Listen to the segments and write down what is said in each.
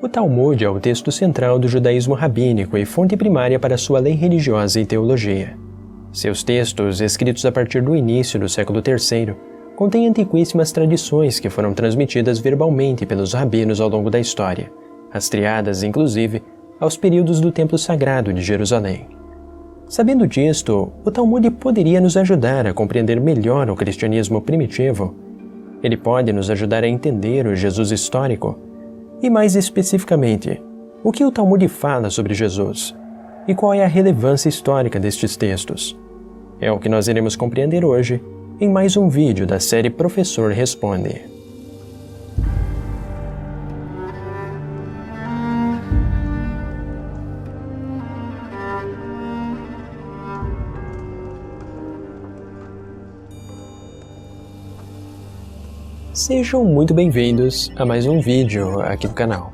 O Talmud é o texto central do judaísmo rabínico e fonte primária para sua lei religiosa e teologia. Seus textos, escritos a partir do início do século III, contêm antiquíssimas tradições que foram transmitidas verbalmente pelos rabinos ao longo da história, rastreadas, inclusive, aos períodos do Templo Sagrado de Jerusalém. Sabendo disto, o Talmud poderia nos ajudar a compreender melhor o cristianismo primitivo. Ele pode nos ajudar a entender o Jesus histórico e, mais especificamente, o que o Talmud fala sobre Jesus e qual é a relevância histórica destes textos. É o que nós iremos compreender hoje em mais um vídeo da série Professor Responde. Sejam muito bem-vindos a mais um vídeo aqui do canal.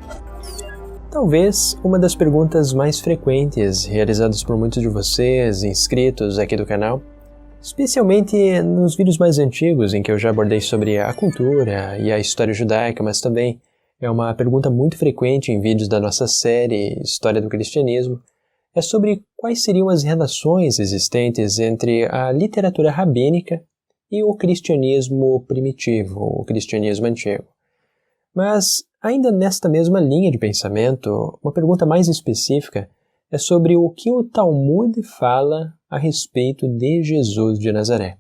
Talvez uma das perguntas mais frequentes realizadas por muitos de vocês, inscritos aqui do canal, especialmente nos vídeos mais antigos em que eu já abordei sobre a cultura e a história judaica, mas também é uma pergunta muito frequente em vídeos da nossa série História do Cristianismo, é sobre quais seriam as relações existentes entre a literatura rabínica e o cristianismo primitivo, o cristianismo antigo. Mas, ainda nesta mesma linha de pensamento, uma pergunta mais específica é sobre o que o Talmud fala a respeito de Jesus de Nazaré.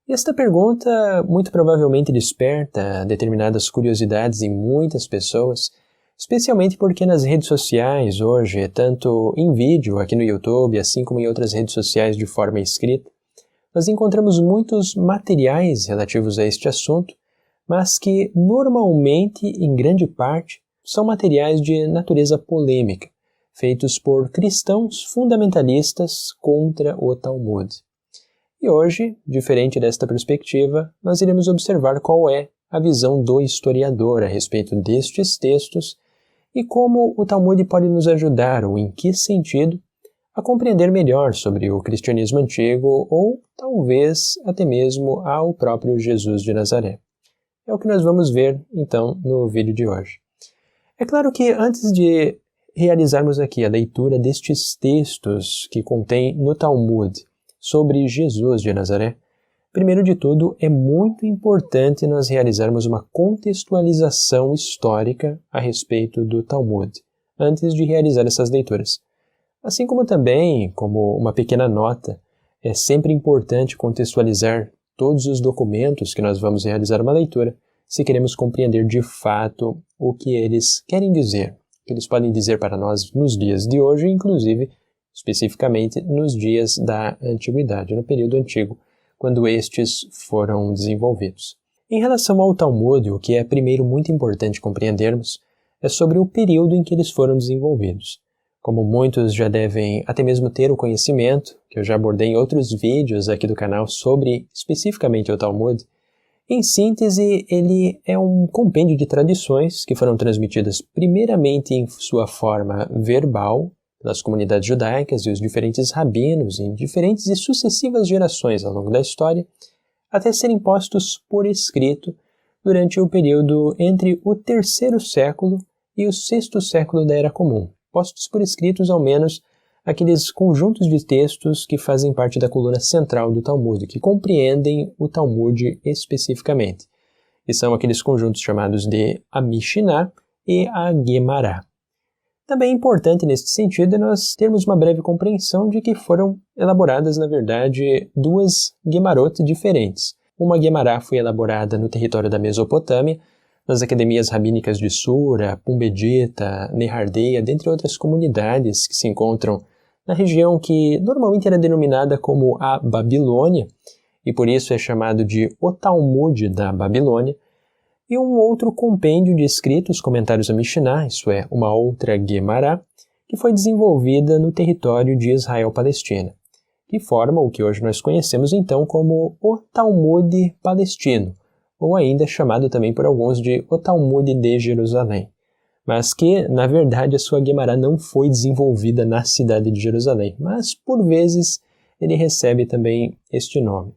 Esta pergunta muito provavelmente desperta determinadas curiosidades em muitas pessoas, especialmente porque nas redes sociais hoje, tanto em vídeo aqui no YouTube, assim como em outras redes sociais de forma escrita, nós encontramos muitos materiais relativos a este assunto, mas que normalmente, em grande parte, são materiais de natureza polêmica, feitos por cristãos fundamentalistas contra o Talmud. E hoje, diferente desta perspectiva, nós iremos observar qual é a visão do historiador a respeito destes textos e como o Talmud pode nos ajudar, ou em que sentido, a compreender melhor sobre o cristianismo antigo ou, talvez, até mesmo ao próprio Jesus de Nazaré. É o que nós vamos ver, então, no vídeo de hoje. É claro que antes de realizarmos aqui a leitura destes textos que contém no Talmud sobre Jesus de Nazaré, primeiro de tudo, é muito importante nós realizarmos uma contextualização histórica a respeito do Talmud, antes de realizar essas leituras. Assim como também, como uma pequena nota, é sempre importante contextualizar todos os documentos que nós vamos realizar uma leitura, se queremos compreender de fato o que eles querem dizer, o que eles podem dizer para nós nos dias de hoje, inclusive, especificamente, nos dias da Antiguidade, no período antigo, quando estes foram desenvolvidos. Em relação ao Talmud, o que é primeiro muito importante compreendermos é sobre o período em que eles foram desenvolvidos. Como muitos já devem até mesmo ter o conhecimento, que eu já abordei em outros vídeos aqui do canal sobre especificamente o Talmud, em síntese, ele é um compêndio de tradições que foram transmitidas primeiramente em sua forma verbal pelas comunidades judaicas e os diferentes rabinos em diferentes e sucessivas gerações ao longo da história, até serem postos por escrito durante o período entre o terceiro século e o sexto século da Era Comum, postos por escritos ao menos aqueles conjuntos de textos que fazem parte da coluna central do Talmud, que compreendem o Talmud especificamente, e são aqueles conjuntos chamados de a Mishnah e a Gemara. Também é importante neste sentido nós termos uma breve compreensão de que foram elaboradas, na verdade, duas Gemarot diferentes. Uma Gemara foi elaborada no território da Mesopotâmia, nas academias rabínicas de Sura, Pumbedita, Nehardeia, dentre outras comunidades que se encontram na região que normalmente era denominada como a Babilônia, e por isso é chamado de o Talmud da Babilônia, e um outro compêndio de escritos, comentários a Mishnah, isso é, uma outra Gemara, que foi desenvolvida no território de Israel-Palestina, que forma o que hoje nós conhecemos então como o Talmud palestino, ou ainda chamado também por alguns de o Talmud de Jerusalém, mas que, na verdade, a sua Gemara não foi desenvolvida na cidade de Jerusalém, mas, por vezes, ele recebe também este nome.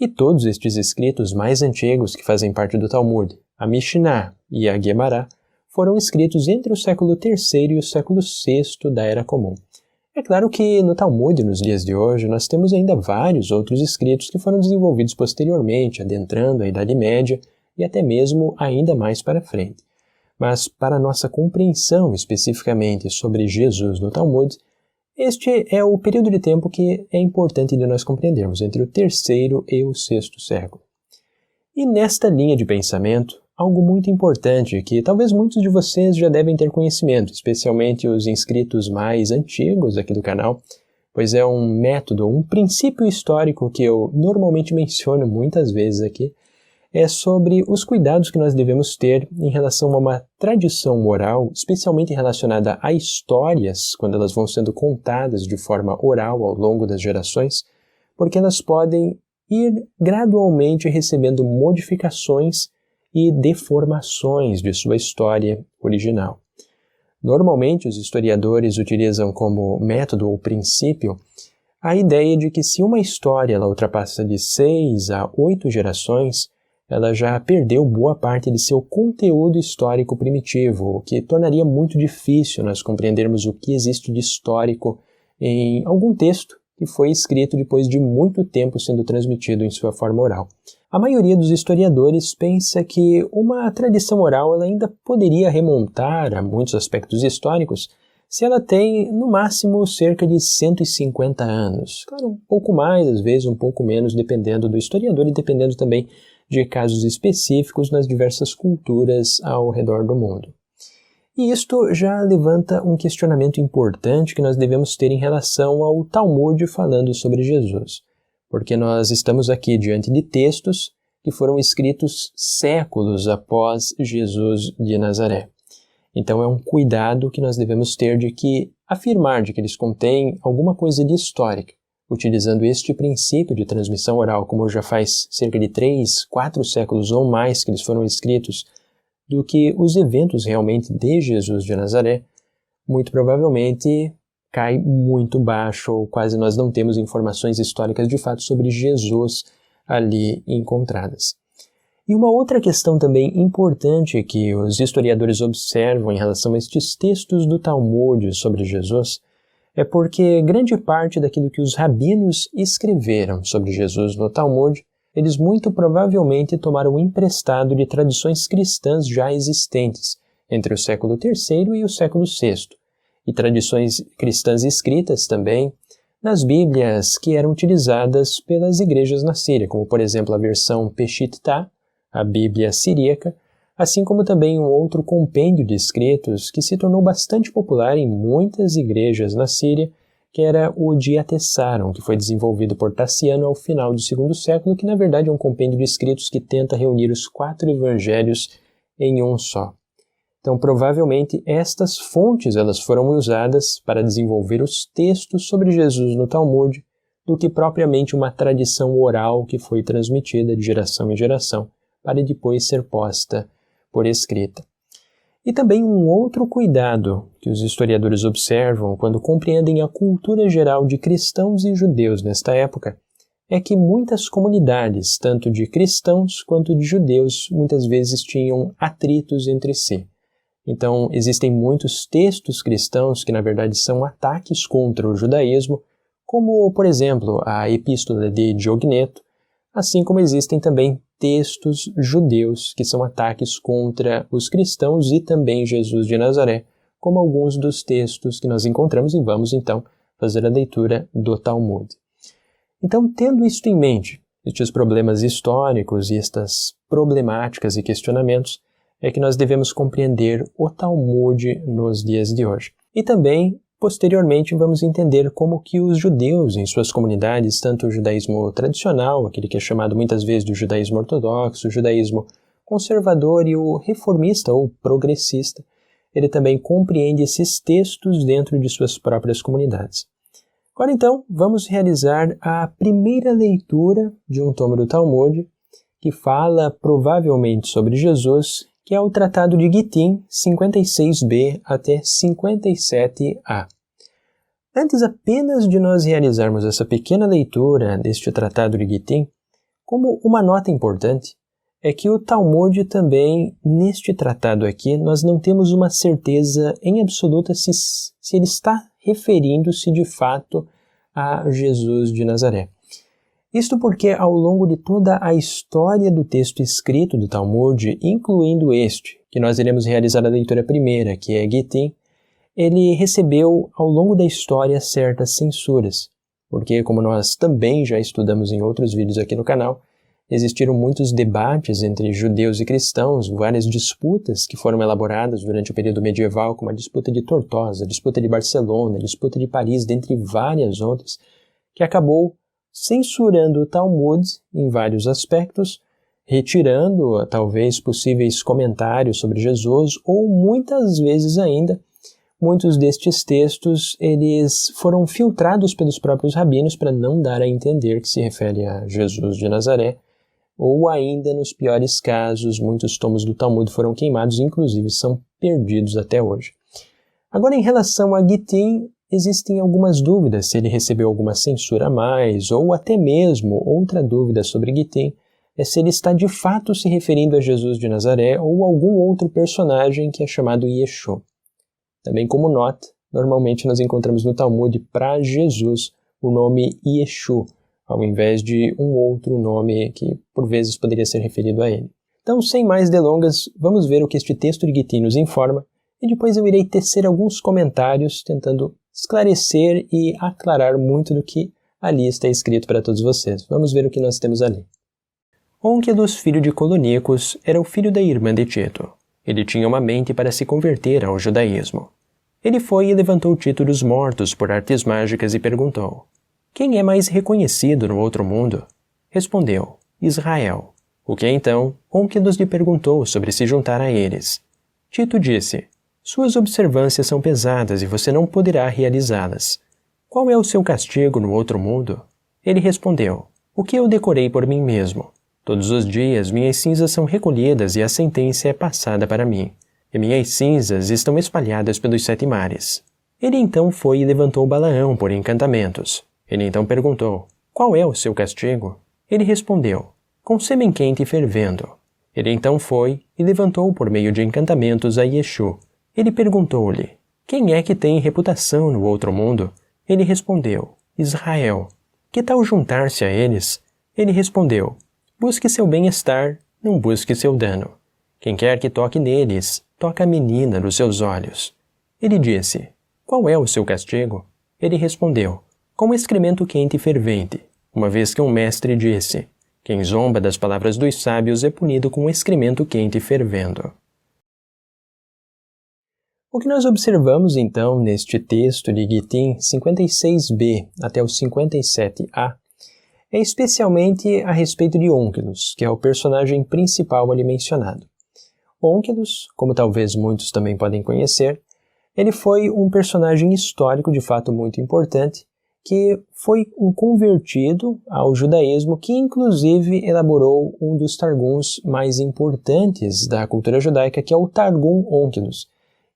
E todos estes escritos mais antigos que fazem parte do Talmud, a Mishnah e a Gemara, foram escritos entre o século III e o século VI da Era Comum. É claro que no Talmud, nos dias de hoje, nós temos ainda vários outros escritos que foram desenvolvidos posteriormente, adentrando a Idade Média e até mesmo ainda mais para frente. Mas para nossa compreensão especificamente sobre Jesus no Talmud, este é o período de tempo que é importante de nós compreendermos, entre o III e o VI século. E nesta linha de pensamento, algo muito importante que talvez muitos de vocês já devem ter conhecimento, especialmente os inscritos mais antigos aqui do canal, pois é um método, um princípio histórico que eu normalmente menciono muitas vezes aqui, é sobre os cuidados que nós devemos ter em relação a uma tradição oral, especialmente relacionada a histórias, quando elas vão sendo contadas de forma oral ao longo das gerações, porque elas podem ir gradualmente recebendo modificações e deformações de sua história original. Normalmente, os historiadores utilizam como método ou princípio a ideia de que se uma história ela ultrapassa de 6 a 8 gerações, ela já perdeu boa parte de seu conteúdo histórico primitivo, o que tornaria muito difícil nós compreendermos o que existe de histórico em algum texto que foi escrito depois de muito tempo sendo transmitido em sua forma oral. A maioria dos historiadores pensa que uma tradição oral ela ainda poderia remontar a muitos aspectos históricos se ela tem, no máximo, cerca de 150 anos. Claro, um pouco mais, às vezes um pouco menos, dependendo do historiador e dependendo também de casos específicos nas diversas culturas ao redor do mundo. E isto já levanta um questionamento importante que nós devemos ter em relação ao Talmud falando sobre Jesus, porque nós estamos aqui diante de textos que foram escritos séculos após Jesus de Nazaré. Então é um cuidado que nós devemos ter de que afirmar de que eles contêm alguma coisa de histórica, utilizando este princípio de transmissão oral, como já faz cerca de 3, 4 séculos ou mais que eles foram escritos, do que os eventos realmente de Jesus de Nazaré, muito provavelmente cai muito baixo, ou quase nós não temos informações históricas de fato sobre Jesus ali encontradas. E uma outra questão também importante que os historiadores observam em relação a estes textos do Talmud sobre Jesus é porque grande parte daquilo que os rabinos escreveram sobre Jesus no Talmud eles muito provavelmente tomaram emprestado de tradições cristãs já existentes entre o século III e o século VI, e tradições cristãs escritas também nas Bíblias que eram utilizadas pelas igrejas na Síria, como por exemplo a versão Peshitta, a Bíblia siríaca, assim como também um outro compêndio de escritos que se tornou bastante popular em muitas igrejas na Síria, que era o Diatessaron, que foi desenvolvido por Tassiano ao final do segundo século, que na verdade é um compêndio de escritos que tenta reunir os 4 evangelhos em um só. Então, provavelmente, estas fontes elas foram usadas para desenvolver os textos sobre Jesus no Talmud, do que propriamente uma tradição oral que foi transmitida de geração em geração, para depois ser posta por escrita. E também um outro cuidado que os historiadores observam quando compreendem a cultura geral de cristãos e judeus nesta época é que muitas comunidades, tanto de cristãos quanto de judeus, muitas vezes tinham atritos entre si. Então, existem muitos textos cristãos que, na verdade, são ataques contra o judaísmo, como, por exemplo, a Epístola de Diogneto, assim como existem também textos judeus que são ataques contra os cristãos e também Jesus de Nazaré, como alguns dos textos que nós encontramos, e vamos então fazer a leitura do Talmud. Então, tendo isto em mente, estes problemas históricos e estas problemáticas e questionamentos, é que nós devemos compreender o Talmud nos dias de hoje. E também, posteriormente, vamos entender como que os judeus em suas comunidades, tanto o judaísmo tradicional, aquele que é chamado muitas vezes de judaísmo ortodoxo, o judaísmo conservador e o reformista ou progressista, ele também compreende esses textos dentro de suas próprias comunidades. Agora então, vamos realizar a primeira leitura de um tomo do Talmud, que fala provavelmente sobre Jesus, que é o Tratado de Gittim 56b até 57a. Antes apenas de nós realizarmos essa pequena leitura deste Tratado de Gittim, como uma nota importante, é que o Talmud também, neste tratado aqui, nós não temos uma certeza em absoluta se ele está referindo-se de fato a Jesus de Nazaré. Isto porque ao longo de toda a história do texto escrito do Talmud, incluindo este, que nós iremos realizar a leitura primeira, que é Gittin, ele recebeu ao longo da história certas censuras, porque como nós também já estudamos em outros vídeos aqui no canal, existiram muitos debates entre judeus e cristãos, várias disputas que foram elaboradas durante o período medieval, como a disputa de Tortosa, a disputa de Barcelona, a disputa de Paris, dentre várias outras, que acabou censurando o Talmud em vários aspectos, retirando talvez possíveis comentários sobre Jesus, ou muitas vezes ainda, muitos destes textos eles foram filtrados pelos próprios rabinos para não dar a entender que se refere a Jesus de Nazaré, ou ainda, nos piores casos, muitos tomos do Talmud foram queimados, inclusive são perdidos até hoje. Agora, em relação a Gittin, existem algumas dúvidas se ele recebeu alguma censura a mais, ou até mesmo outra dúvida sobre Gittin é se ele está de fato se referindo a Jesus de Nazaré ou algum outro personagem que é chamado Yeshua. Também como nota, normalmente nós encontramos no Talmud para Jesus o nome Yeshua, ao invés de um outro nome que por vezes poderia ser referido a ele. Então, sem mais delongas, vamos ver o que este texto de Gittin nos informa e depois eu irei tecer alguns comentários tentando esclarecer e aclarar muito do que ali está escrito para todos vocês. Vamos ver o que nós temos ali. Onkelos, filho de Colonicos, era o filho da irmã de Tito. Ele tinha uma mente para se converter ao judaísmo. Ele foi e levantou Tito dos mortos por artes mágicas e perguntou: quem é mais reconhecido no outro mundo? Respondeu: Israel. O que então Onkelos lhe perguntou sobre se juntar a eles. Tito disse: suas observâncias são pesadas e você não poderá realizá-las. Qual é o seu castigo no outro mundo? Ele respondeu: o que eu decorei por mim mesmo. Todos os dias minhas cinzas são recolhidas e a sentença é passada para mim. E minhas cinzas estão espalhadas pelos 7 mares. Ele então foi e levantou Balaão por encantamentos. Ele então perguntou: qual é o seu castigo? Ele respondeu: com sêmen quente e fervendo. Ele então foi e levantou por meio de encantamentos a Yeshua. Ele perguntou-lhe: quem é que tem reputação no outro mundo? Ele respondeu: Israel. Que tal juntar-se a eles? Ele respondeu: busque seu bem-estar, não busque seu dano. Quem quer que toque neles, toca a menina dos seus olhos. Ele disse: qual é o seu castigo? Ele respondeu: com excremento quente e fervente, uma vez que um mestre disse: quem zomba das palavras dos sábios é punido com excremento quente e fervendo. O que nós observamos então neste texto de Gittin 56b até o 57a é especialmente a respeito de Onkelos, que é o personagem principal ali mencionado. Onkelos, como talvez muitos também podem conhecer, ele foi um personagem histórico de fato muito importante, que foi um convertido ao judaísmo que inclusive elaborou um dos targums mais importantes da cultura judaica, que é o Targum Onkelos.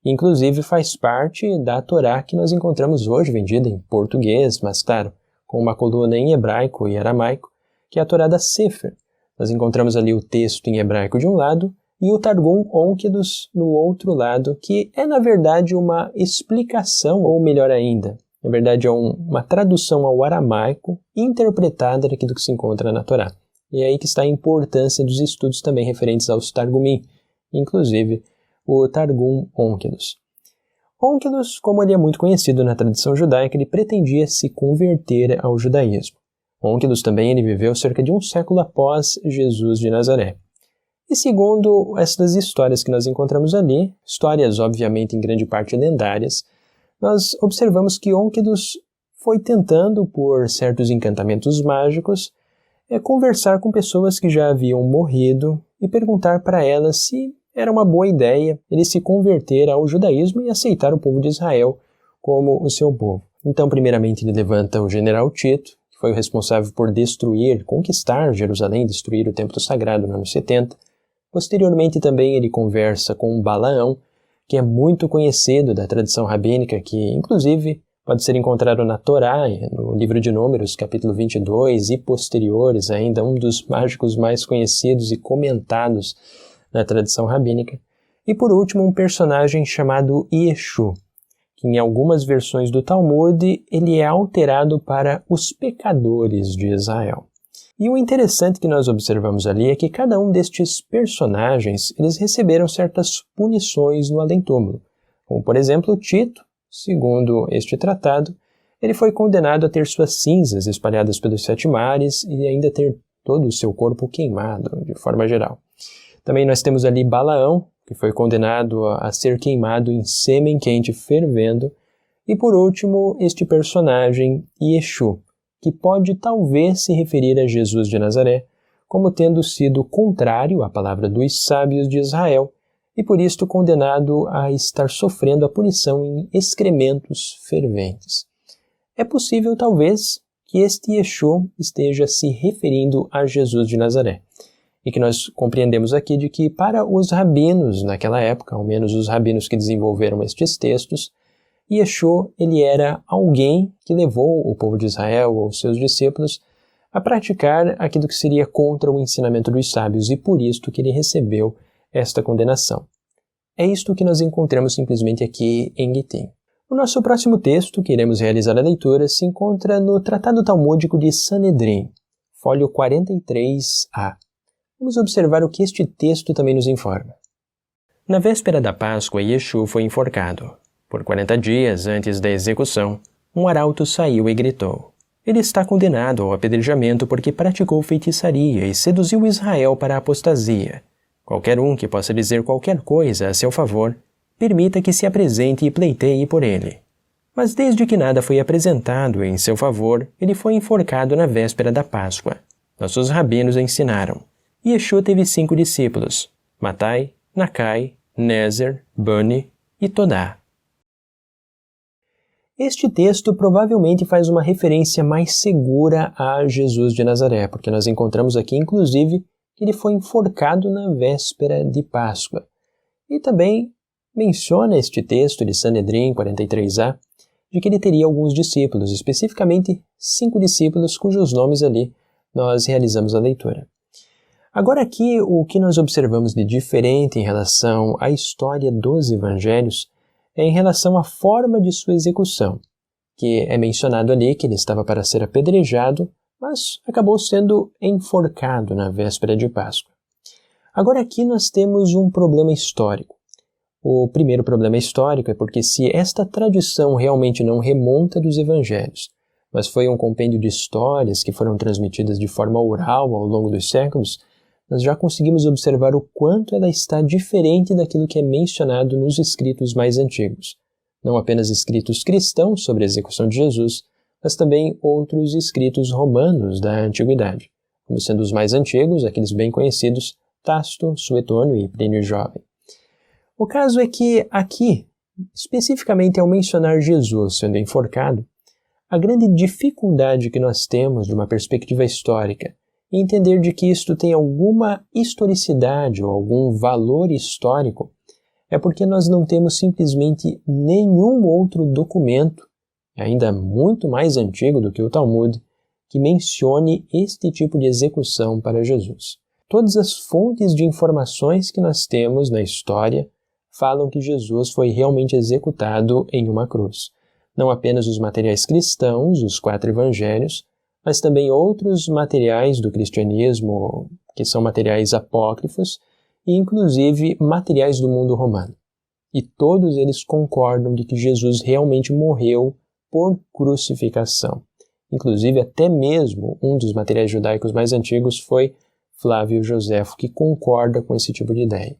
Inclusive faz parte da Torá que nós encontramos hoje vendida em português, mas claro, com uma coluna em hebraico e aramaico, que é a Torá da Sefer. Nós encontramos ali o texto em hebraico de um lado e o Targum Onkelos no outro lado, que é na verdade uma explicação, ou melhor ainda, na verdade é uma tradução ao aramaico interpretada daquilo que se encontra na Torá. E é aí que está a importância dos estudos também referentes aos Targumim, inclusive o Targum Onkelos. Onkelos, como ele é muito conhecido na tradição judaica, ele pretendia se converter ao judaísmo. Onkelos também ele viveu cerca de um século após Jesus de Nazaré. E segundo essas histórias que nós encontramos ali, histórias obviamente em grande parte lendárias, nós observamos que Onkelos foi tentando, por certos encantamentos mágicos, conversar com pessoas que já haviam morrido e perguntar para elas se era uma boa ideia ele se converter ao judaísmo e aceitar o povo de Israel como o seu povo. Então, primeiramente, ele levanta o general Tito, que foi o responsável por conquistar Jerusalém, destruir o templo sagrado no ano 70. Posteriormente, também, ele conversa com Balaão, que é muito conhecido da tradição rabínica, que, inclusive, Pode ser encontrado na Torá, no livro de Números, capítulo 22, e posteriores ainda, um dos mágicos mais conhecidos e comentados na tradição rabínica. E por último, um personagem chamado Yeshu, que em algumas versões do Talmud ele é alterado para os pecadores de Israel. E o interessante que nós observamos ali é que cada um destes personagens eles receberam certas punições no além-túmulo, como por exemplo Tito. Segundo este tratado, ele foi condenado a ter suas cinzas espalhadas pelos 7 mares e ainda ter todo o seu corpo queimado, de forma geral. Também nós temos ali Balaão, que foi condenado a ser queimado em sêmen quente fervendo. E por último, este personagem, Yeshu, que pode talvez se referir a Jesus de Nazaré, como tendo sido contrário à palavra dos sábios de Israel, e por isto condenado a estar sofrendo a punição em excrementos ferventes. É possível, talvez, que este Yeshu esteja se referindo a Jesus de Nazaré, e que nós compreendemos aqui de que para os rabinos naquela época, ao menos os rabinos que desenvolveram estes textos, Yeshu ele era alguém que levou o povo de Israel ou seus discípulos a praticar aquilo que seria contra o ensinamento dos sábios, e por isto que ele recebeu esta condenação. É isto que nós encontramos simplesmente aqui em Gitim. O nosso próximo texto que iremos realizar a leitura se encontra no Tratado Talmúdico de Sanedrim, fólio 43a. Vamos observar o que este texto também nos informa. Na véspera da Páscoa, Yeshu foi enforcado. Por 40 dias antes da execução, um arauto saiu e gritou: "Ele está condenado ao apedrejamento porque praticou feitiçaria e seduziu Israel para a apostasia. Qualquer um que possa dizer qualquer coisa a seu favor, permita que se apresente e pleiteie por ele." Mas desde que nada foi apresentado em seu favor, ele foi enforcado na véspera da Páscoa. Nossos rabinos ensinaram. Yeshu teve 5 discípulos: Matai, Nakai, Nezer, Bani e Todá. Este texto provavelmente faz uma referência mais segura a Jesus de Nazaré, porque nós encontramos aqui, inclusive, que ele foi enforcado na véspera de Páscoa. E também menciona este texto de Sanedrim 43a, de que ele teria alguns discípulos, especificamente 5 discípulos cujos nomes ali nós realizamos a leitura. Agora aqui, o que nós observamos de diferente em relação à história dos evangelhos é em relação à forma de sua execução, que é mencionado ali que ele estava para ser apedrejado, mas acabou sendo enforcado na véspera de Páscoa. Agora aqui nós temos um problema histórico. O primeiro problema histórico é porque se esta tradição realmente não remonta dos evangelhos, mas foi um compêndio de histórias que foram transmitidas de forma oral ao longo dos séculos, nós já conseguimos observar o quanto ela está diferente daquilo que é mencionado nos escritos mais antigos. Não apenas escritos cristãos sobre a execução de Jesus, mas também outros escritos romanos da antiguidade, como sendo os mais antigos, aqueles bem conhecidos, Tácito, Suetônio e Plínio Jovem. O caso é que aqui, especificamente ao mencionar Jesus sendo enforcado, a grande dificuldade que nós temos de uma perspectiva histórica e entender de que isto tem alguma historicidade ou algum valor histórico é porque nós não temos simplesmente nenhum outro documento, ainda muito mais antigo do que o Talmud, que mencione este tipo de execução para Jesus. Todas as fontes de informações que nós temos na história falam que Jesus foi realmente executado em uma cruz. Não apenas os materiais cristãos, os 4 evangelhos, mas também outros materiais do cristianismo, que são materiais apócrifos, e inclusive materiais do mundo romano. E todos eles concordam de que Jesus realmente morreu por crucificação. Inclusive, até mesmo um dos materiais judaicos mais antigos foi Flávio Joséfo, que concorda com esse tipo de ideia.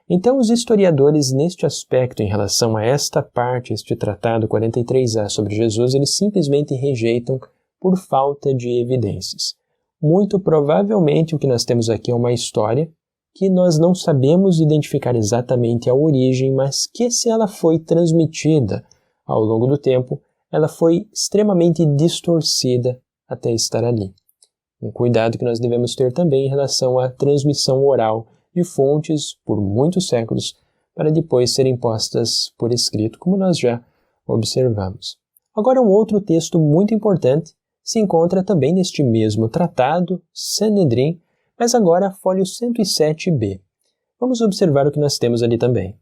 Então, os historiadores, neste aspecto, em relação a esta parte, este tratado 43a sobre Jesus, eles simplesmente rejeitam por falta de evidências. Muito provavelmente o que nós temos aqui é uma história que nós não sabemos identificar exatamente a origem, mas que se ela foi transmitida ao longo do tempo, ela foi extremamente distorcida até estar ali. Um cuidado que nós devemos ter também em relação à transmissão oral de fontes por muitos séculos para depois serem postas por escrito, como nós já observamos. Agora, um outro texto muito importante se encontra também neste mesmo tratado, Sanedrim, mas agora folho 107b. Vamos observar o que nós temos ali também.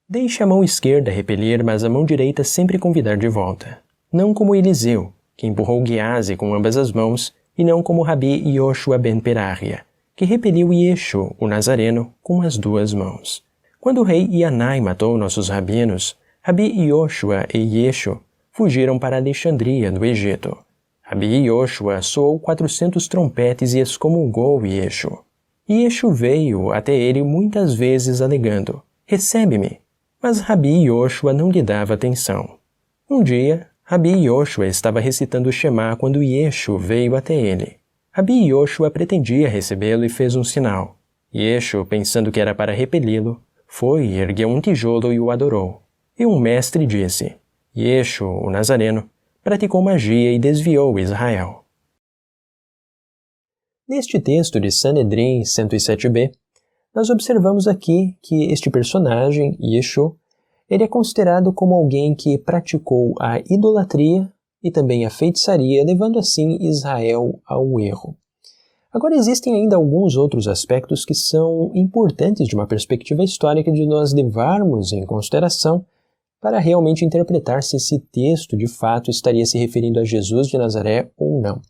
Deixe a mão esquerda repelir, mas a mão direita sempre convidar de volta. Não como Eliseu, que empurrou Geazi com ambas as mãos, e não como Rabi Yoshua ben Perahia, que repeliu Yeshu, o Nazareno, com as duas mãos. Quando o rei Yanai matou nossos rabinos, Rabi Yoshua e Yeshu fugiram para Alexandria, do Egito. Rabi Yoshua soou 400 trompetes e excomungou Yeshu. Yeshu veio até ele muitas vezes alegando, recebe-me. Mas Rabi Yoshua não lhe dava atenção. Um dia, Rabi Yoshua estava recitando o Shema quando Yeshu veio até ele. Rabi Yoshua pretendia recebê-lo e fez um sinal. Yeshu, pensando que era para repeli-lo, foi e ergueu um tijolo e o adorou. E um mestre disse, Yeshu, o Nazareno, praticou magia e desviou Israel. Neste texto de Sanedrim 107b, nós observamos aqui que este personagem, Yeshu, ele é considerado como alguém que praticou a idolatria e também a feitiçaria, levando assim Israel ao erro. Agora, existem ainda alguns outros aspectos que são importantes de uma perspectiva histórica de nós levarmos em consideração para realmente interpretar se esse texto de fato estaria se referindo a Jesus de Nazaré ou não.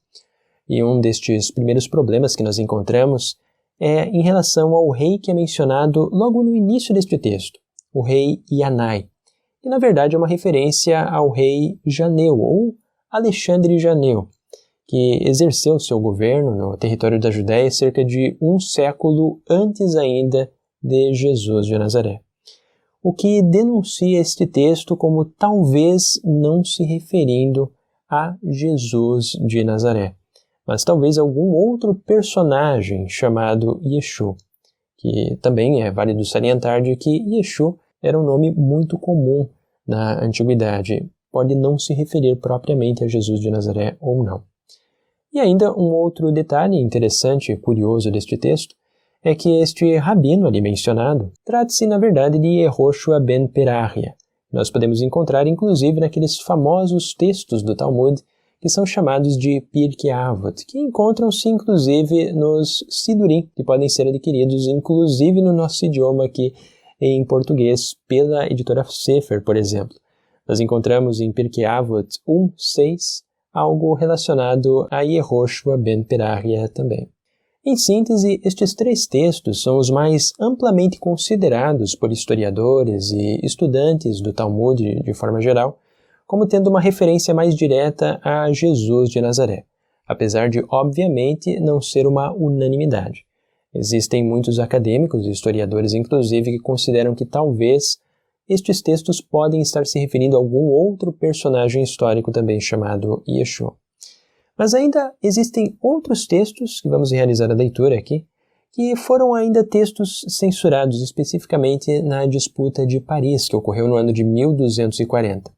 E um destes primeiros problemas que nós encontramos é em relação ao rei que é mencionado logo no início deste texto, o rei Yanai. E na verdade é uma referência ao rei Janeu, ou Alexandre Janeu, que exerceu seu governo no território da Judéia cerca de um século antes ainda de Jesus de Nazaré. O que denuncia este texto como talvez não se referindo a Jesus de Nazaré, mas talvez algum outro personagem chamado Yeshu, que também é válido salientar de que Yeshu era um nome muito comum na antiguidade, pode não se referir propriamente a Jesus de Nazaré ou não. E ainda um outro detalhe interessante e curioso deste texto é que este rabino ali mencionado trata-se na verdade de Yehoshua ben Perahia. Nós podemos encontrar inclusive naqueles famosos textos do Talmud que são chamados de Pirkei Avot, que encontram-se inclusive nos Sidurim, que podem ser adquiridos inclusive no nosso idioma aqui em português pela editora Sefer, por exemplo. Nós encontramos em Pirkei Avot 1:6 algo relacionado a Yehoshua ben Perahia também. Em síntese, estes três textos são os mais amplamente considerados por historiadores e estudantes do Talmud de forma geral, como tendo uma referência mais direta a Jesus de Nazaré, apesar de, obviamente, não ser uma unanimidade. Existem muitos acadêmicos e historiadores, inclusive, que consideram que talvez estes textos podem estar se referindo a algum outro personagem histórico também chamado Yeshua. Mas ainda existem outros textos, que vamos realizar a leitura aqui, que foram ainda textos censurados especificamente na disputa de Paris, que ocorreu no ano de 1240.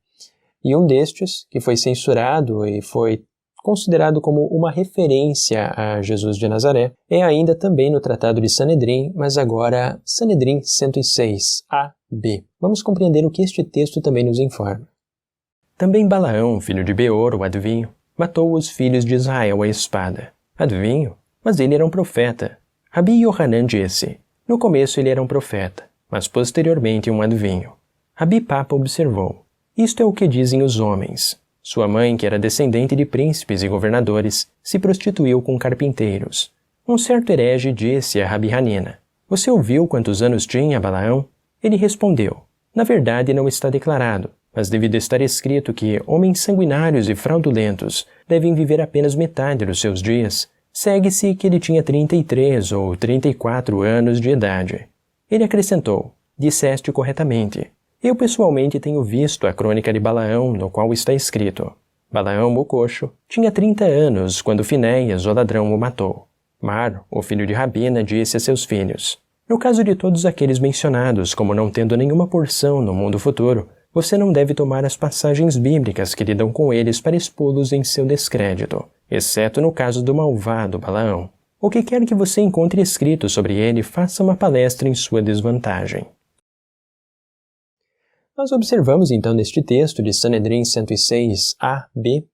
E um destes, que foi censurado e foi considerado como uma referência a Jesus de Nazaré, é ainda também no Tratado de Sanedrim, mas agora Sanedrim 106a-b. Vamos compreender o que este texto também nos informa. Também Balaão, filho de Beor, o adivinho, matou os filhos de Israel à espada. Adivinho? Mas ele era um profeta. Rabi Yohanan disse, no começo ele era um profeta, mas posteriormente um adivinho. Rabi Papa observou, isto é o que dizem os homens. Sua mãe, que era descendente de príncipes e governadores, se prostituiu com carpinteiros. Um certo herege disse a Rabi Hanina, você ouviu quantos anos tinha Balaão? Ele respondeu, na verdade não está declarado, mas devido estar escrito que homens sanguinários e fraudulentos devem viver apenas metade dos seus dias, segue-se que ele tinha 33 ou 34 anos de idade. Ele acrescentou, disseste corretamente. Eu pessoalmente tenho visto a crônica de Balaão, no qual está escrito, Balaão, o coxo, tinha 30 anos quando Finéias, o ladrão, o matou. Mar, o filho de Rabina, disse a seus filhos, no caso de todos aqueles mencionados como não tendo nenhuma porção no mundo futuro, você não deve tomar as passagens bíblicas que lidam com eles para expô-los em seu descrédito, exceto no caso do malvado Balaão. O que quer que você encontre escrito sobre ele, faça uma palestra em sua desvantagem. Nós observamos então neste texto de Sanedrim 106a-b,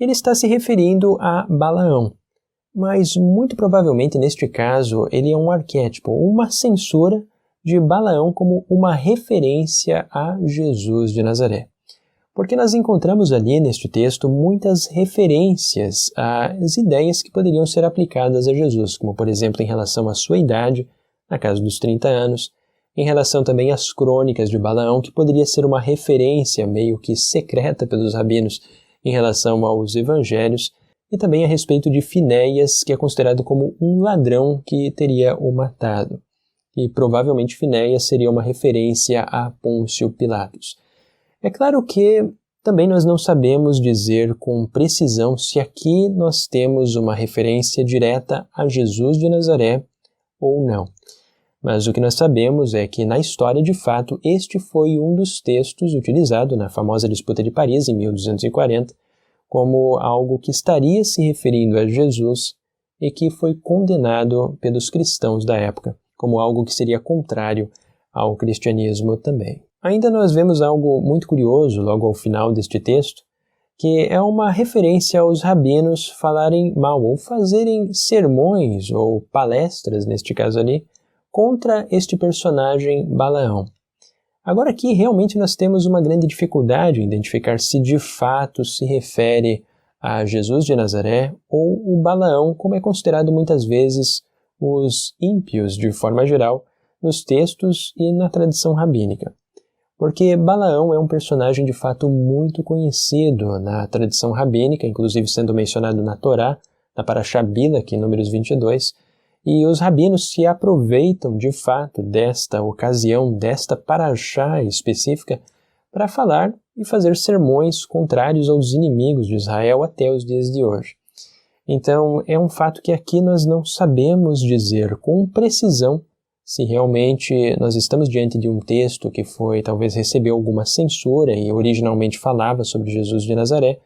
ele está se referindo a Balaão, mas muito provavelmente neste caso ele é um arquétipo, uma censura de Balaão como uma referência a Jesus de Nazaré. Porque nós encontramos ali neste texto muitas referências às ideias que poderiam ser aplicadas a Jesus, como por exemplo em relação à sua idade, na casa dos 30 anos, em relação também às crônicas de Balaão, que poderia ser uma referência meio que secreta pelos rabinos em relação aos evangelhos, e também a respeito de Finéias, que é considerado como um ladrão que teria o matado. E provavelmente Finéias seria uma referência a Pôncio Pilatos. É claro que também nós não sabemos dizer com precisão se aqui nós temos uma referência direta a Jesus de Nazaré ou não. Mas o que nós sabemos é que na história, de fato, este foi um dos textos utilizado na famosa disputa de Paris, em 1240, como algo que estaria se referindo a Jesus e que foi condenado pelos cristãos da época, como algo que seria contrário ao cristianismo também. Ainda nós vemos algo muito curioso logo ao final deste texto, que é uma referência aos rabinos falarem mal ou fazerem sermões ou palestras, neste caso ali, contra este personagem Balaão. Agora aqui realmente nós temos uma grande dificuldade em identificar se de fato se refere a Jesus de Nazaré ou o Balaão, como é considerado muitas vezes os ímpios de forma geral nos textos e na tradição rabínica. Porque Balaão é um personagem de fato muito conhecido na tradição rabínica, inclusive sendo mencionado na Torá, na Parashá Bilak, em Números 22, e os rabinos se aproveitam de fato desta ocasião, desta Parashá específica, para falar e fazer sermões contrários aos inimigos de Israel até os dias de hoje. Então, é um fato que aqui nós não sabemos dizer com precisão se realmente nós estamos diante de um texto que talvez recebeu alguma censura e originalmente falava sobre Jesus de Nazaré,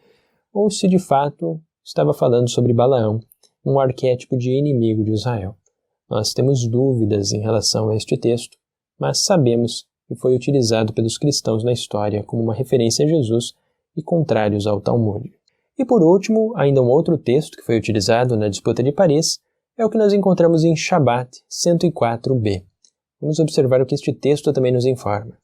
ou se de fato estava falando sobre Balaão, um arquétipo de inimigo de Israel. Nós temos dúvidas em relação a este texto, mas sabemos que foi utilizado pelos cristãos na história como uma referência a Jesus e contrários ao Talmud. E por último, ainda um outro texto que foi utilizado na disputa de Paris, é o que nós encontramos em Shabat 104b. Vamos observar o que este texto também nos informa.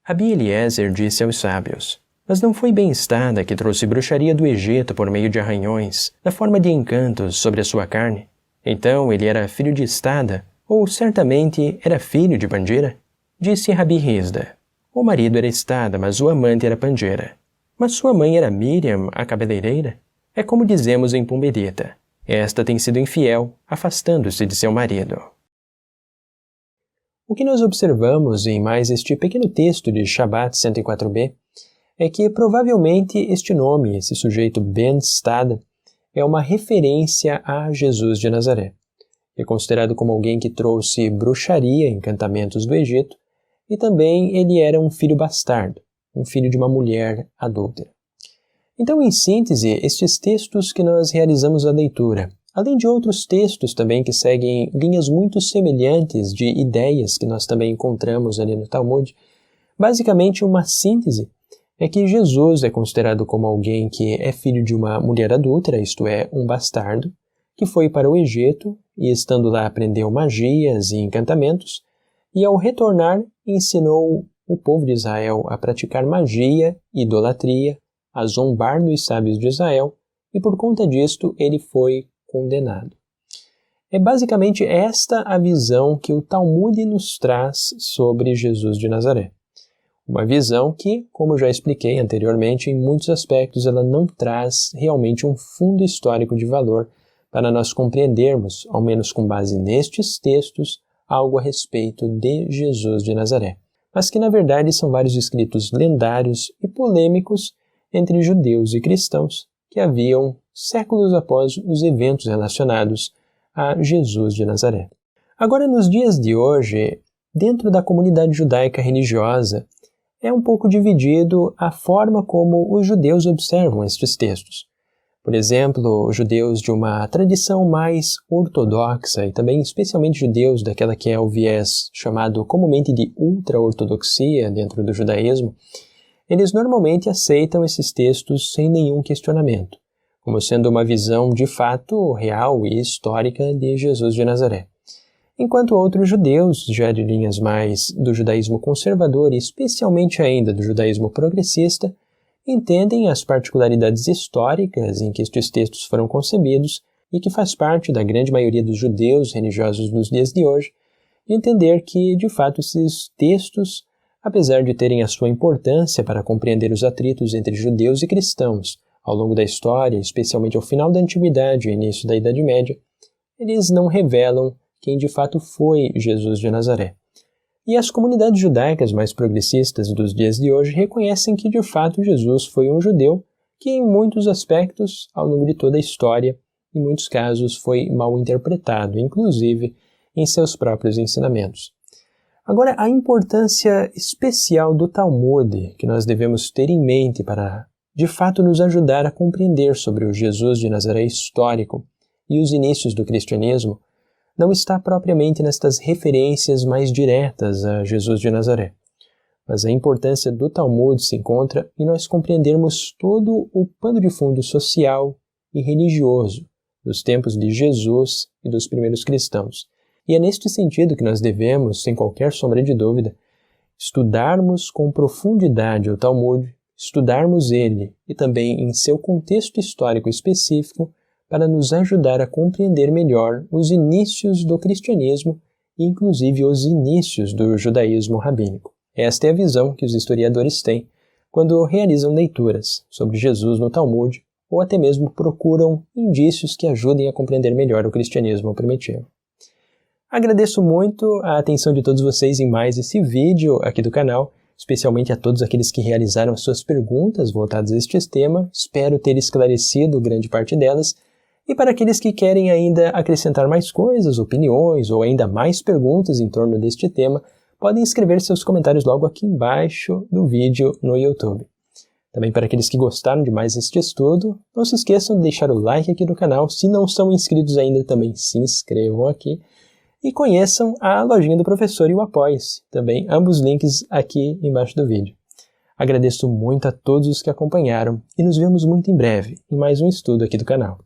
Rabi Eliezer disse aos sábios: Mas não foi bem Estada que trouxe bruxaria do Egito por meio de arranhões, na forma de encantos sobre a sua carne? Então ele era filho de Estada, ou certamente era filho de Pandira? Disse Rabi Rizda: O marido era Estada, mas o amante era Pandira. Mas sua mãe era Miriam, a cabeleireira? É como dizemos em Pumbedita: Esta tem sido infiel, afastando-se de seu marido. O que nós observamos em mais este pequeno texto de Shabat 104b é que provavelmente este nome, esse sujeito Ben Stada, é uma referência a Jesus de Nazaré. É considerado como alguém que trouxe bruxaria, encantamentos do Egito, e também ele era um filho bastardo, um filho de uma mulher adúltera. Então, em síntese, estes textos que nós realizamos a leitura, além de outros textos também que seguem linhas muito semelhantes de ideias que nós também encontramos ali no Talmud, basicamente uma síntese é que Jesus é considerado como alguém que é filho de uma mulher adúltera, isto é, um bastardo, que foi para o Egito e estando lá aprendeu magias e encantamentos, e ao retornar ensinou o povo de Israel a praticar magia, idolatria, a zombar dos sábios de Israel, e por conta disto ele foi condenado. É basicamente esta a visão que o Talmud nos traz sobre Jesus de Nazaré. Uma visão que, como já expliquei anteriormente, em muitos aspectos ela não traz realmente um fundo histórico de valor para nós compreendermos, ao menos com base nestes textos, algo a respeito de Jesus de Nazaré, mas que na verdade são vários escritos lendários e polêmicos entre judeus e cristãos que haviam séculos após os eventos relacionados a Jesus de Nazaré. Agora, nos dias de hoje, dentro da comunidade judaica religiosa, é um pouco dividido a forma como os judeus observam estes textos. Por exemplo, judeus de uma tradição mais ortodoxa e também especialmente judeus daquela que é o viés chamado comumente de ultra-ortodoxia dentro do judaísmo, eles normalmente aceitam esses textos sem nenhum questionamento, como sendo uma visão de fato real e histórica de Jesus de Nazaré. Enquanto outros judeus, já de linhas mais do judaísmo conservador e especialmente ainda do judaísmo progressista, entendem as particularidades históricas em que estes textos foram concebidos e que faz parte da grande maioria dos judeus religiosos nos dias de hoje, de entender que, de fato, esses textos, apesar de terem a sua importância para compreender os atritos entre judeus e cristãos ao longo da história, especialmente ao final da Antiguidade e início da Idade Média, eles não revelam quem de fato foi Jesus de Nazaré. E as comunidades judaicas mais progressistas dos dias de hoje reconhecem que de fato Jesus foi um judeu que em muitos aspectos, ao longo de toda a história, em muitos casos foi mal interpretado, inclusive em seus próprios ensinamentos. Agora, a importância especial do Talmud que nós devemos ter em mente para de fato nos ajudar a compreender sobre o Jesus de Nazaré histórico e os inícios do cristianismo não está propriamente nestas referências mais diretas a Jesus de Nazaré, mas a importância do Talmud se encontra em nós compreendermos todo o pano de fundo social e religioso dos tempos de Jesus e dos primeiros cristãos. E é neste sentido que nós devemos, sem qualquer sombra de dúvida, estudarmos com profundidade o Talmud, estudarmos ele e também em seu contexto histórico específico, para nos ajudar a compreender melhor os inícios do cristianismo e inclusive os inícios do judaísmo rabínico. Esta é a visão que os historiadores têm quando realizam leituras sobre Jesus no Talmud ou até mesmo procuram indícios que ajudem a compreender melhor o cristianismo primitivo. Agradeço muito a atenção de todos vocês em mais esse vídeo aqui do canal, especialmente a todos aqueles que realizaram as suas perguntas voltadas a este tema. Espero ter esclarecido grande parte delas. E para aqueles que querem ainda acrescentar mais coisas, opiniões ou ainda mais perguntas em torno deste tema, podem escrever seus comentários logo aqui embaixo do vídeo no YouTube. Também para aqueles que gostaram de mais este estudo, não se esqueçam de deixar o like aqui no canal. Se não são inscritos ainda, também se inscrevam aqui. E conheçam a lojinha do professor e o Apoie-se, também ambos links aqui embaixo do vídeo. Agradeço muito a todos os que acompanharam e nos vemos muito em breve em mais um estudo aqui do canal.